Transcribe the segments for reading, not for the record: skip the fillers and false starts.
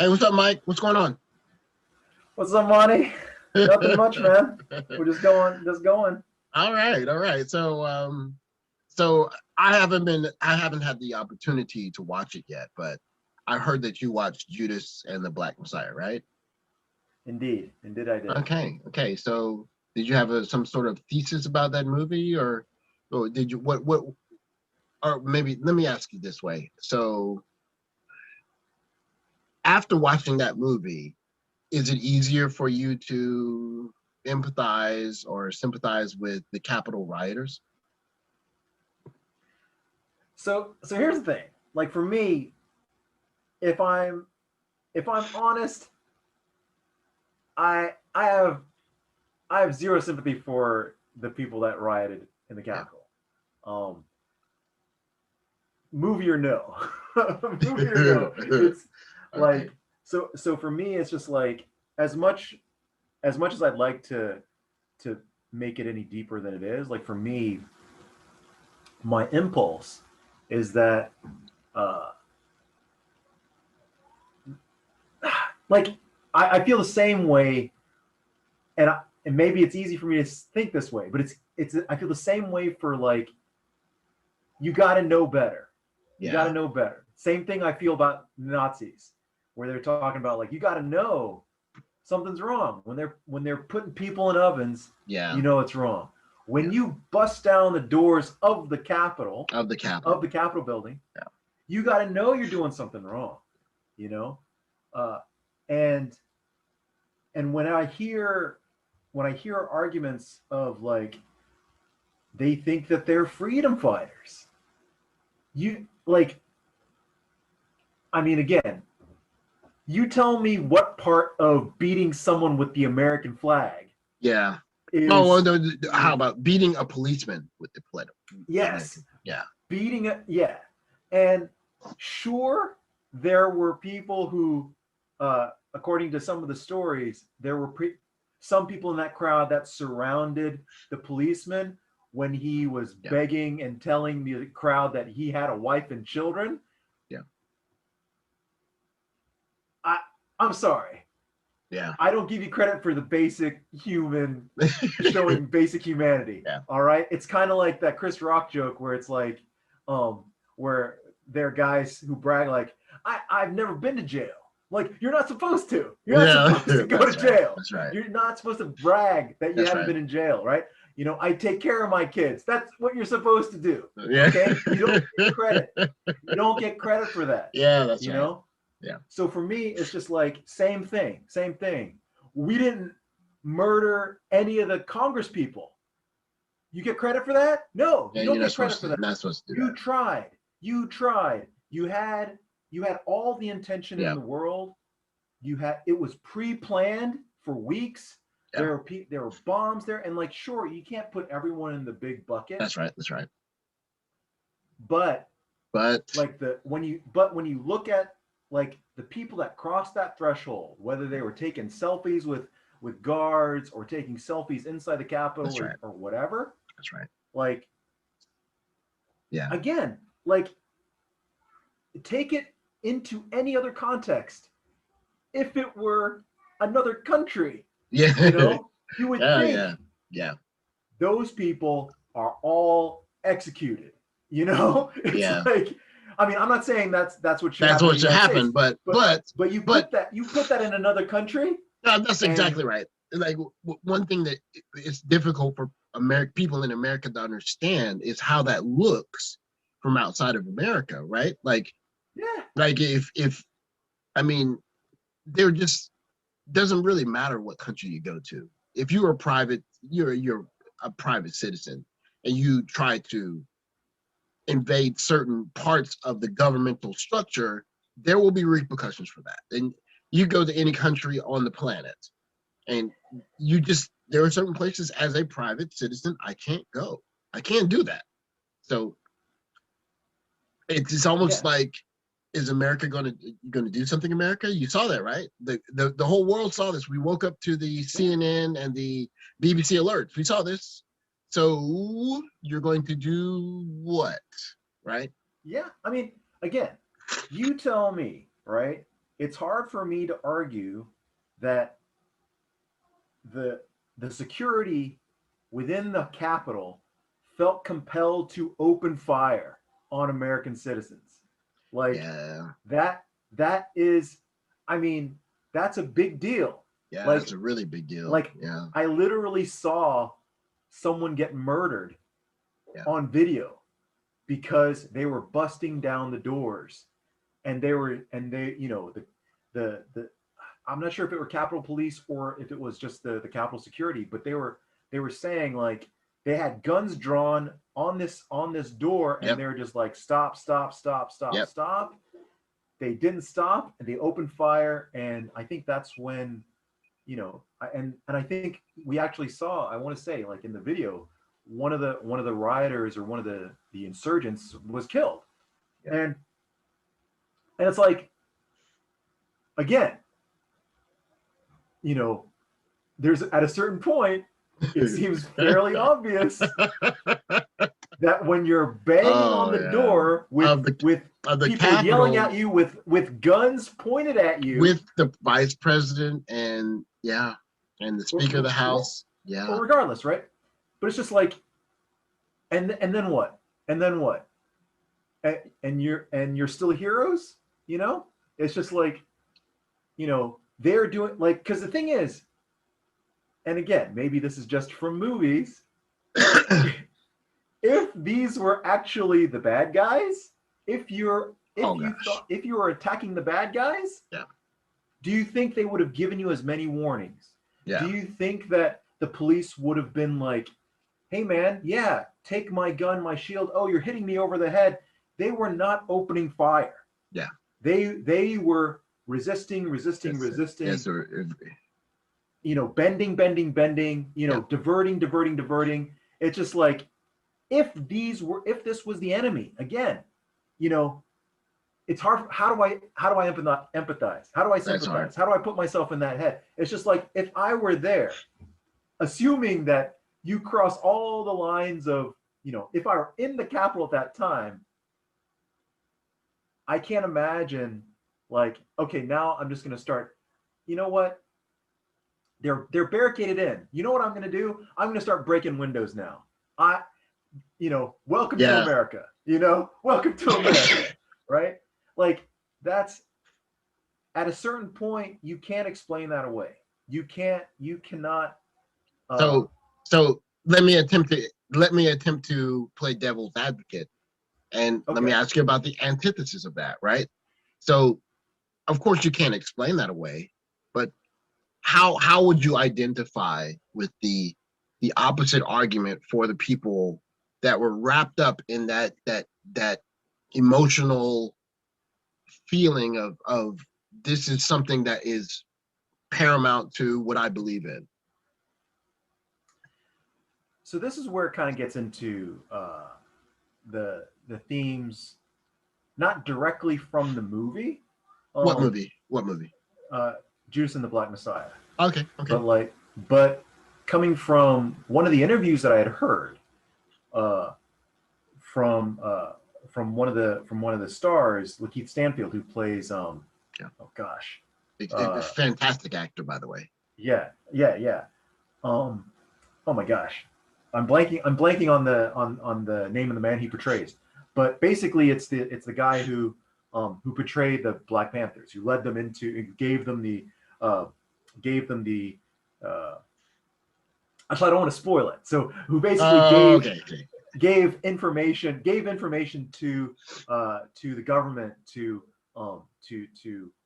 Hey, what's up, Mike? What's going on? What's up, Monty? Nothing much, man. We're just going. All right, all right. So I haven't had the opportunity to watch it yet, but I heard that you watched Judas and the Black Messiah, right? Indeed, I did. Okay. So did you have some sort of thesis about that movie, or did you what? Or maybe let me ask you this way. So after watching that movie, is it easier for you to empathize or sympathize with the Capitol rioters? So here's the thing. Like for me, if I'm if I'm honest, I I have I have zero sympathy for the people that rioted in the Yeah. Capitol. Um, movie or no, movie or no. It's Okay. like so for me, it's just like as much as I'd like to make it any deeper than it is. Like for me, my impulse is that uh, like I feel the same way, and maybe it's easy for me to think this way, but it's I feel the same way for like you got to know better. You got to Yeah. know better. Same thing I feel about Nazis, where they're talking about like you got to know something's wrong when they're putting people in ovens. Yeah. You know it's wrong. When Yeah. you bust down the doors of the Capitol, Of the of Capitol. the Capitol building, Yeah. you got to know you're doing something wrong. You know, uh, and and when I hear arguments of like they think that they're freedom fighters, you like I mean again, you tell me what part of beating someone with the American flag Yeah. Oh, well, is how about beating a policeman with the yes, American? Yeah. beating it, yeah. And sure, there were people who, according to some of the stories, there were some people in that crowd that surrounded the policeman when he was Yeah. begging and telling the crowd that he had a wife and children. Yeah. I, I'm sorry. Yeah. I don't give you credit for the basic human showing basic humanity. Yeah. All right. It's kind of like that Chris Rock joke where it's like, where there are guys who brag like, I've never been to jail. Like, you're not supposed to. You're not Yeah. supposed to go to That's right. jail. That's right. You're not supposed to brag that you That's haven't right. been in jail, right? You know, I take care of my kids. That's what you're supposed to do. Yeah. Okay? You don't get credit. You don't get credit for that. Yeah, that's You right. know? Yeah. So for me, it's just like same thing, same thing. We didn't murder any of the Congress people. You get credit for that? No, Yeah, you you're don't not get credit supposed for to that. not supposed to do You that. tried. You tried. You had all the intention in Yeah. the world. You had it was pre-planned for weeks. Yeah. There were bombs there, and like sure, you can't put everyone in the big bucket, That's right. That's right. but But like when you look at like the people that crossed that threshold, whether they were taking selfies with guards or taking selfies inside the Capitol that's right. or whatever, That's right. like Yeah. again, like take it into any other context. If it were another country, Yeah. you know, you would Yeah. think Yeah. Yeah. those people are all executed. You know, it's Yeah. like, I mean, I'm not saying that's what should That's happen in what the should United happen. States, but But you put that in another country, no, that's and exactly right. Like one thing that it's difficult for American people in America to understand is how that looks from outside of America, right? yeah, Like if I mean, they're just doesn't really matter what country you go to. If you're a private, you're a private citizen, and you try to invade certain parts of the governmental structure, there will be repercussions for that. And you go to any country on the planet, and you just there are certain places as a private citizen I can't go. I can't do that. So it's almost yeah, like is America going to do something? America, you saw that, right? The whole world saw this. We woke up to the yeah, CNN and the BBC alerts. We saw this. So you're going to do what, right? yeah. I mean, again, you tell me, right? it's hard for me to argue that the the security within the Capitol felt compelled to open fire on American citizens. Like Yeah. that is, I mean, that's a big deal. Yeah, Like that's a really big deal. like Yeah. I literally saw someone get murdered Yeah. on video because they were busting down the doors, and they the I'm not sure if it were Capitol Police or if it was just the Capitol Security, but they were saying like they had guns drawn on this door, and Yep. they were just like stop, stop, stop, stop, Yep. stop. They didn't stop, and they opened fire, and I think that's when, and I think we actually saw, I want to say, like in the video, one of the rioters or one of the insurgents was killed. Yeah. And it's like, again, there's at a certain point, it seems fairly obvious that when you're banging on the door with people Capitol, yelling at you with guns pointed at you, with the vice president and the speaker of the house, well, regardless, right? But it's just like, and then what? And then what? And you're still heroes, It's just like, they're doing, like, because the thing is, and again, maybe this is just from movies. If these were actually the bad guys, if you were attacking the bad guys, do you think they would have given you as many warnings? Yeah. Do you think that the police would have been like, hey man, take my gun, my shield. Oh, you're hitting me over the head. They were not opening fire. Yeah. They were resisting. Yes, sir. Bending, diverting. It's just like, if this was the enemy, again, it's hard. How do I empathize? How do I sympathize? How do I put myself in that head? It's just like, if I were there, assuming that you cross all the lines of, if I were in the Capitol at that time, I can't imagine, like, okay, now I'm just going to start, you know what? They're barricaded in. You know what I'm going to do? I'm going to start breaking windows now. Welcome to America. Welcome to America, right? Like, that's, at a certain point, you can't explain that away. You cannot. So let me attempt to play devil's advocate, and let me ask you about the antithesis of that, right? So, of course, you can't explain that away, but how would you identify with the opposite argument for the people that were wrapped up in that emotional feeling of this is something that is paramount to what I believe in? So this is where it kind of gets into the themes, not directly from the movie. What movie? Judas and the Black Messiah. Okay. But coming from one of the interviews that I had heard from one of the stars, Lakeith Stanfield, who plays a fantastic actor, by the way. Yeah. Oh my gosh, I'm blanking on the name of the man he portrays, but basically it's the guy who portrayed the Black Panthers, who led them gave them the actually, I don't want to spoil it. So who basically gave information to the government to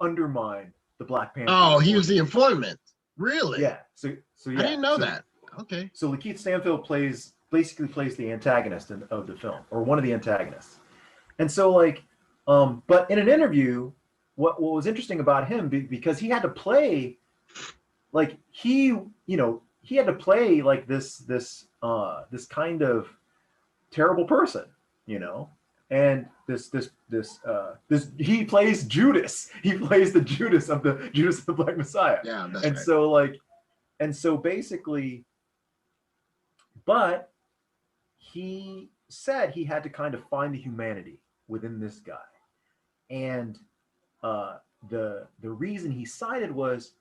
undermine the Black Panthers. Oh, he was the informant. Really? Yeah. So I didn't know that. Okay. So Lakeith Stanfield basically plays the antagonist of the film, or one of the antagonists. And so, like, but in an interview, what was interesting about him, because he had to play, like, he had to play like this kind of terrible person, and this he plays Judas. He plays the Judas of the Black Messiah. Yeah, that's and right. so basically, but he said he had to kind of find the humanity within this guy, and the reason he cited was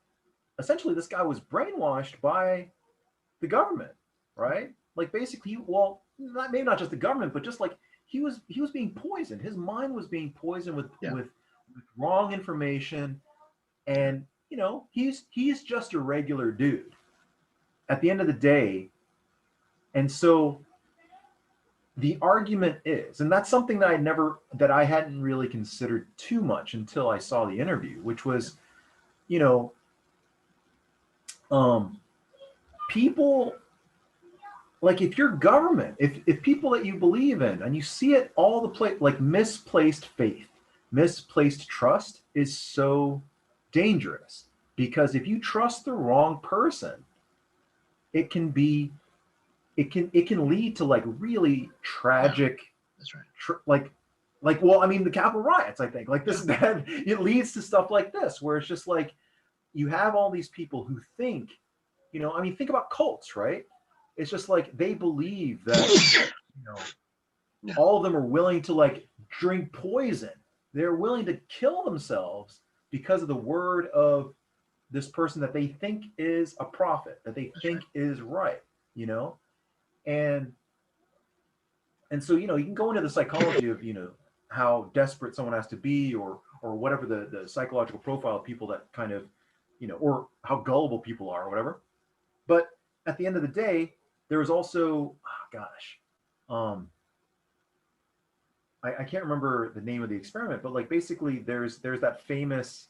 essentially this guy was brainwashed by the government, right? Like basically, well, not maybe not just the government, but just like he was being poisoned. His mind was being poisoned with Yeah. with wrong information, and he's just a regular dude at the end of the day. And so the argument is, and that's something that I hadn't really considered too much until I saw the interview, which was, you know, people, like if your government, if people that you believe in and you see it all the place, like misplaced faith, misplaced trust is so dangerous, because if you trust the wrong person, it can be it can lead to like really tragic, That's right. well, I mean, the Capitol riots, I think, like this, that it leads to stuff like this, where it's just like you have all these people who think, I mean, think about cults, right? It's just like they believe that, all of them are willing to like drink poison. They're willing to kill themselves because of the word of this person that they think is a prophet, that they think is right, and so you can go into the psychology of how desperate someone has to be, or whatever the psychological profile of people that kind of or how gullible people are or whatever. But at the end of the day, there was also, I can't remember the name of the experiment, but like basically there's that famous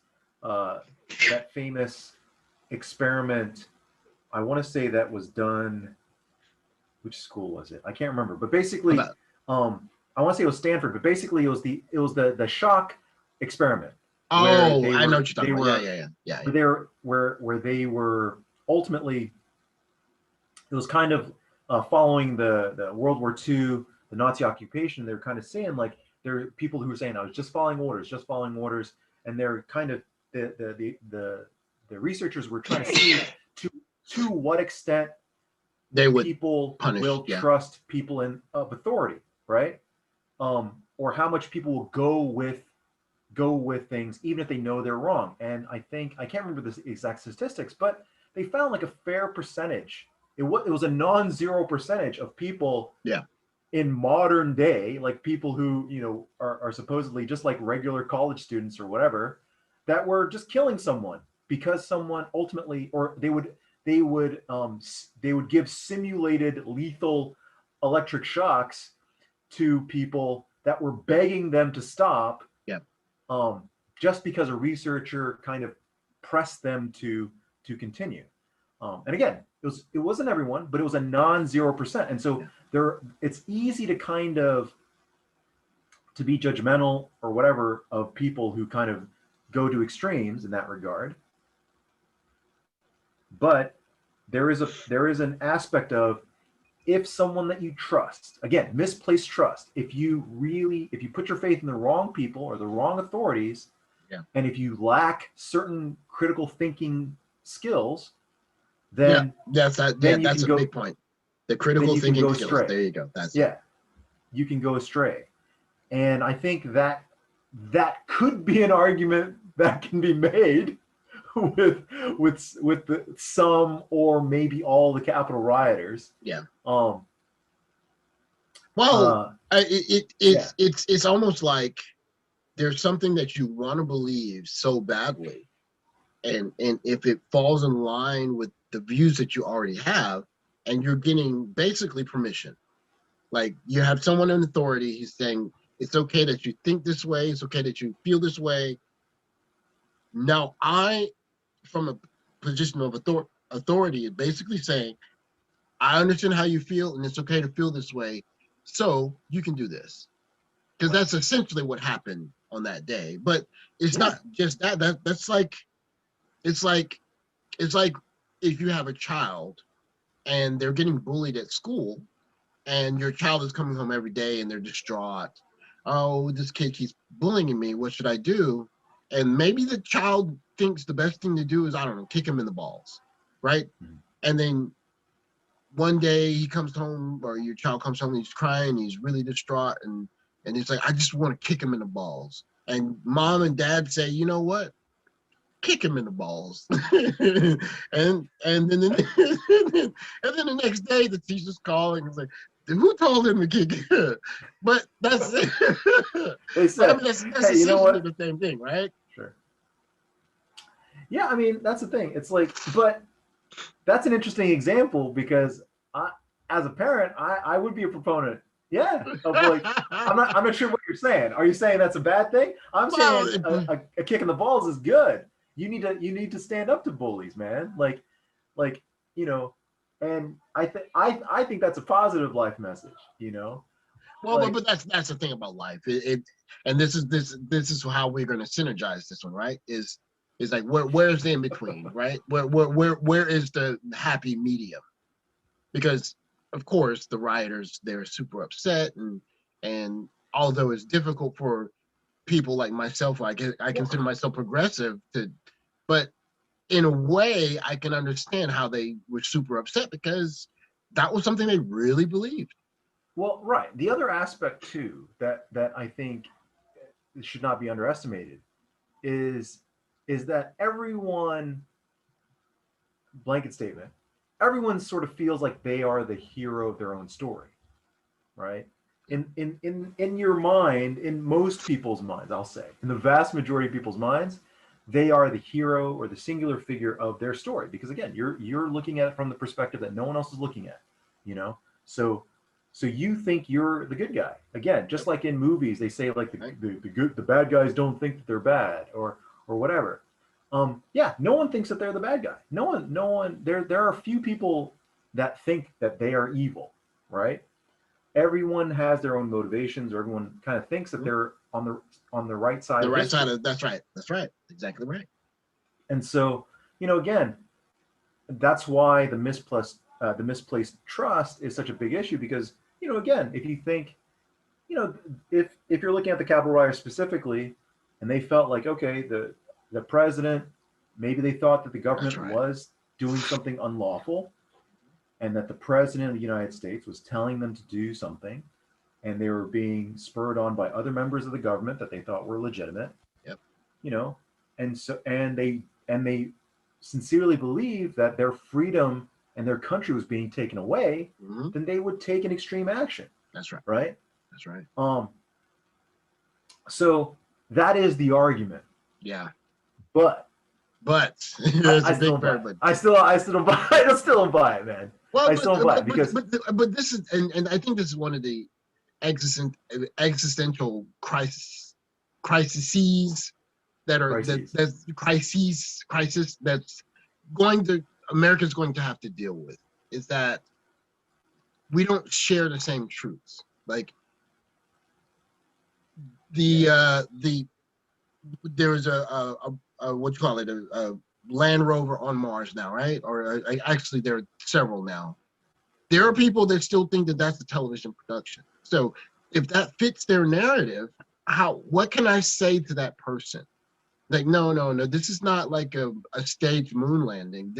experiment. I want to say that was done. Which school was it? I can't remember. But basically, I want to say it was Stanford. But basically, it was the shock experiment. Oh, I know what you're talking about. Yeah. Where they were ultimately, it was kind of following the World War II, the Nazi occupation. They were kind of saying like, there are people who were saying, I was just following orders, and they're kind of the researchers were trying to see to what extent people will trust people in of authority, right? Or how much people will go with things even if they know they're wrong. And I can't remember the exact statistics, but they found like a fair percentage. It was a non-zero percentage of people in modern day, like people who are supposedly just like regular college students or whatever, that were just killing someone because someone ultimately, or they would give simulated lethal electric shocks to people that were begging them to stop, just because a researcher kind of pressed them to continue. And again, it wasn't everyone, but it was a non-zero percent. And so it's easy to kind of to be judgmental or whatever of people who kind of go to extremes in that regard. But there is an aspect of, if someone that you trust, again, misplaced trust, if you put your faith in the wrong people or the wrong authorities, and if you lack certain critical thinking skills, then that's a big point. The critical thinking skills. Astray. There you go. You can go astray. And I think that could be an argument that can be made with some or maybe all the Capitol rioters. It's almost like there's something that you want to believe so badly, and if it falls in line with the views that you already have, and you're getting basically permission, like you have someone in authority who's saying it's okay that you think this way, it's okay that you feel this way. Now from a position of authority, is basically saying, I understand how you feel, and it's okay to feel this way, so you can do this. Because that's essentially what happened on that day. But it's not just that. That's like, it's like if you have a child and they're getting bullied at school, and your child is coming home every day and they're distraught. Oh, this kid keeps bullying me. What should I do? And maybe the child thinks the best thing to do is, I don't know, kick him in the balls, right? And then one day he comes home, or your child comes home and he's crying, he's really distraught, and he's like, I just want to kick him in the balls. and mom and dad say, you know what, kick him in the balls, and then and then the next day the teacher's calling and like, who told him to kick him? But that's They but I said, mean that's hey, you know essentially what? the same thing, right? Sure. Yeah, I mean, that's the thing. It's like, but that's an interesting example because I, as a parent, I would be a proponent, yeah, of like, I'm not sure what you're saying. Are you saying that's a bad thing? I'm Well, saying a kick in the balls is good. You need to stand up to bullies, man. Like, you know, and I think that's a positive life message, you know? well, Like, but that's the thing about life. And this is how we're going to synergize this one, right? Is like where's the in between, right? Where is the happy medium? Because of course the rioters, they're super upset, and although it's difficult for people like myself, I consider myself progressive to, but in a way I can understand how they were super upset because that was something they really believed. well, right. The other aspect too that I think should not be underestimated is that everyone, blanket statement, everyone sort of feels like they are the hero of their own story, right? In your mind, in most people's minds, I'll say, in the vast majority of people's minds, they are the hero or the singular figure of their story. Because again, you're looking at it from the perspective that no one else is looking at, you know? So you think you're the good guy. Again, just like in movies, they say like the bad guys don't think that they're bad or whatever. Yeah, no one thinks that they're the bad guy. No one. There are a few people that think that they are evil, right? Everyone has their own motivations, or everyone kind of thinks that they're on the right side The of right side history. of that's right, exactly right. And so, again, that's why the misplaced trust is such a big issue because, again, if you think, if you're looking at the Capitol riot specifically, and they felt like, okay, the president, maybe they thought that the That's government right. was doing something unlawful, and that the president of the United States was telling them to do something, and they were being spurred on by other members of the government that they thought were legitimate, Yep. you know, and so and they sincerely believe that their freedom and their country was being taken away, Mm-hmm. then they would take an extreme action, That's right. right? That's right. So that is the argument, Yeah. but But there's I a still big don't buy but. it. I still don't buy it. I still don't buy it, man. Well, I still don't buy it because but this is, and I think this is one of the existential crises that are crises. that's crisis that's America's going to have to deal with, is that we don't share the same truths. Like the there was a what you call it, a Land Rover on Mars now, right? Or actually there are several now. There are people that still think that that's a television production. So if that fits their narrative, what can I say to that person? Like, no, this is not like a staged moon landing.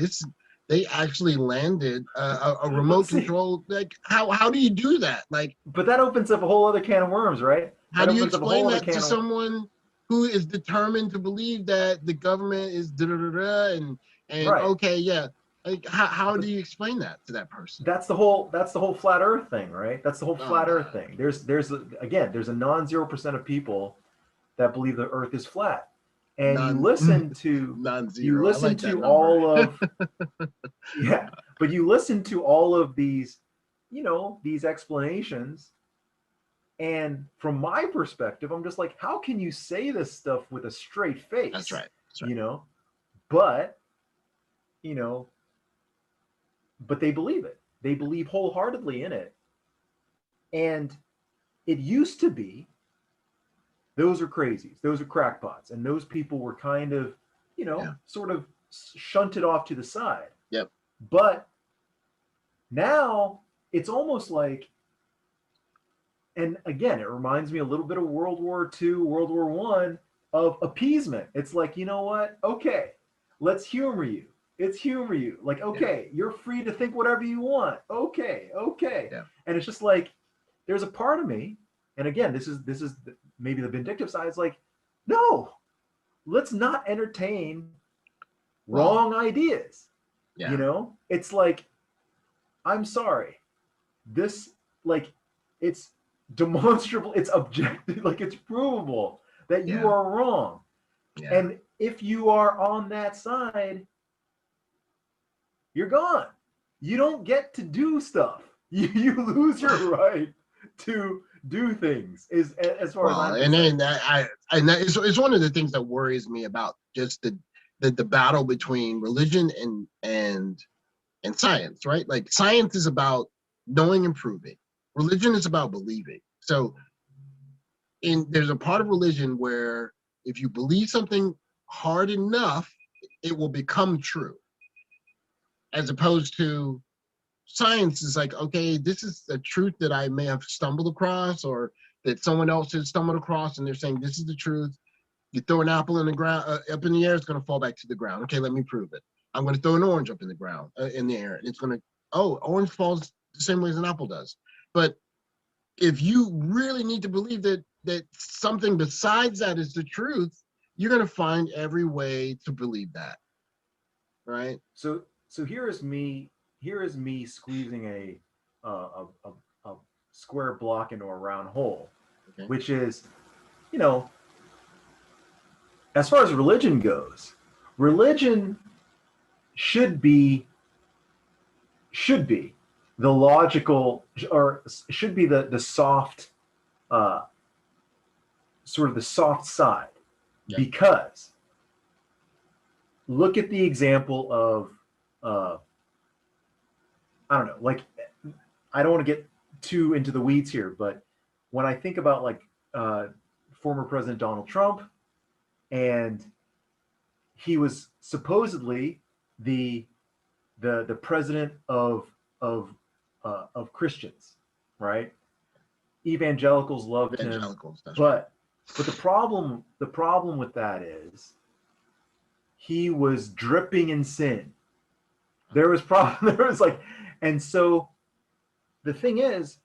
They actually landed a remote See, control. Like, how do you do that? Like, but that opens up a whole other can of worms, right? how That do you opens up a explain whole other that to can of someone who is determined to believe that the government is and right. okay, yeah. Like, how But do you explain that to that person? that's the whole flat Earth thing, right? That's the whole Oh flat Earth God, thing. There's a non-0% of people that believe the Earth is flat, and non you non-zero. I listen like that to number. all of yeah, but you listen to all of these, these explanations, and from my perspective, I'm just like, how can you say this stuff with a straight That's face, right. That's right. you know? But you know, but they believe it. They believe wholeheartedly in it, and it used to be those are crazies, those are crackpots, and those people were kind of, Yeah. sort of shunted off to the side. Yep. But now it's almost like, and again, it reminds me a little bit of World War II, World War One, of appeasement. It's like, you know what? Okay, let's humor you. It's humor you. Like, Yeah. okay, you're free to think whatever you want. Okay, okay. Yeah. And it's just like, there's a part of me, and again, this is maybe the vindictive side. It's like, No, let's not entertain Well, wrong ideas. yeah, You know, it's like, I'm sorry, this, like, it's demonstrable, it's objective, like it's provable that you yeah, are wrong. yeah. And if you are on that side, you're gone. You don't get to do stuff. You lose your right to do things. Is as far as Well, I'm and then concerned. it's one of the things that worries me about just the battle between religion and science, right? Like science is about knowing and proving. Religion is about believing. So there's a part of religion where if you believe something hard enough, it will become true. As opposed to science is like, okay, this is the truth that I may have stumbled across or that someone else has stumbled across, and they're saying this is the truth. You throw an apple in the ground, up in the air, it's going to fall back to the ground. Okay, let me prove it. I'm going to throw an orange up in the ground, in the air, and it's going to, oh, orange falls the same way as an apple does. But if you really need to believe that something besides that is the truth, you're going to find every way to believe that, right? So here is me squeezing a square block into a round hole, Okay. which is, you know, as far as religion goes, religion should be should be the logical, or should be the soft, uh, sort of the soft side, Yeah. because look at the example of, I don't know, like, I don't want to get too into the weeds here, but when I think about, like, uh, former President Donald Trump, and he was supposedly the the president of Christians, right? Evangelicals loved him, Evangelicals, that's right. but the problem with that is he was dripping in sin. There was problem. There was like, and so the thing is,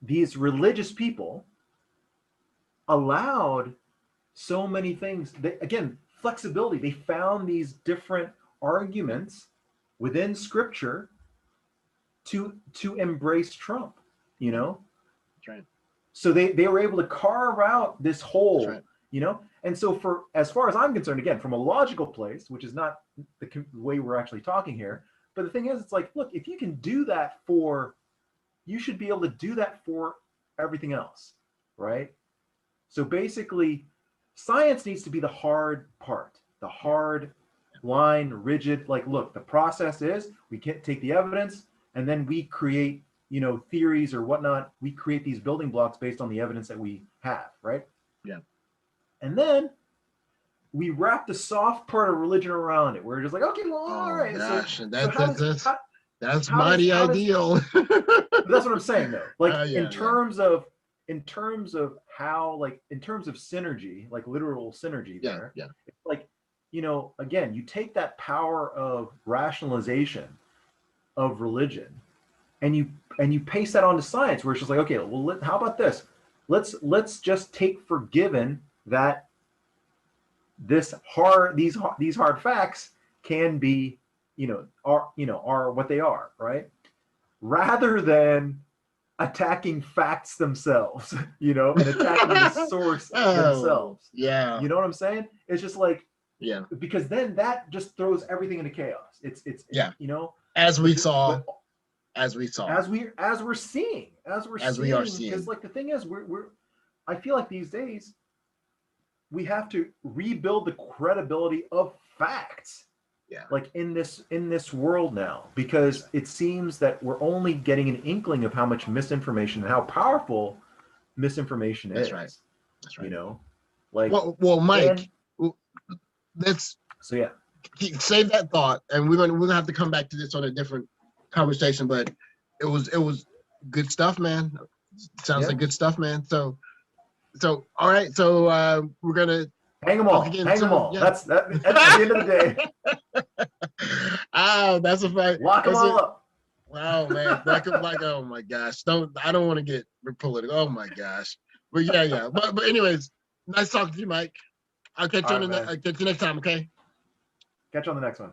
these religious people allowed so many things. They, again, flexibility. They found these different arguments within Scripture to embrace Trump. You Yeah, know, that's right. so they were able to carve out this That's whole. right. You know, and so for as far as I'm concerned, again, from a logical place, which is not the way we're actually talking here, but the thing is, it's like, look, if you can do that for, you should be able to do that for everything else, right? So basically, science needs to be the hard part, the Yeah. hard line, rigid. Like, look, the process is we can't take the evidence, and then we create, theories or whatnot. We create these building blocks based on the evidence that we have, right? Yeah. And then we wrap the soft part of religion around it. We're just like, okay, well, all Oh right. So gosh, and so how does that's how does mighty how does ideal. that's what I'm saying though. Like, in Yeah, yeah, terms of how, like, in terms of synergy, like literal synergy yeah, there, yeah. it's like, again, you take that power of rationalization of religion, and you paste that onto science, where it's just like, okay, well, how about this? Let's just take for given that these hard facts can be, are what they are, right? Rather than attacking facts themselves, and attacking the source Oh, themselves. yeah, You know what I'm saying? It's just like, yeah, because then that just throws everything into chaos. It's yeah. you know, As we but saw, but as we saw, as we're as we are seeing, because, seeing. like, the thing is, we're I feel like these days we have to rebuild the credibility of facts, Yeah, like, in this world now, because it seems that we're only getting an inkling of how much misinformation and how powerful misinformation that's right. is, That's you right. know like, Well, Mike, and let's so, yeah. save that thought, and we're gonna have to come back to this on a different conversation. But it was good stuff, man. Sounds Yeah, like good stuff, man. So all right. So we're gonna talk again hang them soon. all, Yeah. that's that at the end of the day. Oh, that's a fact. Lock them That's all it. up. Wow, man. That could like, oh my gosh. I don't want to get political. Oh my gosh. But yeah, yeah. But anyways, Nice talking to you, Mike. I'll catch you All on right, man. catch you next time. Okay. Catch you on the next one.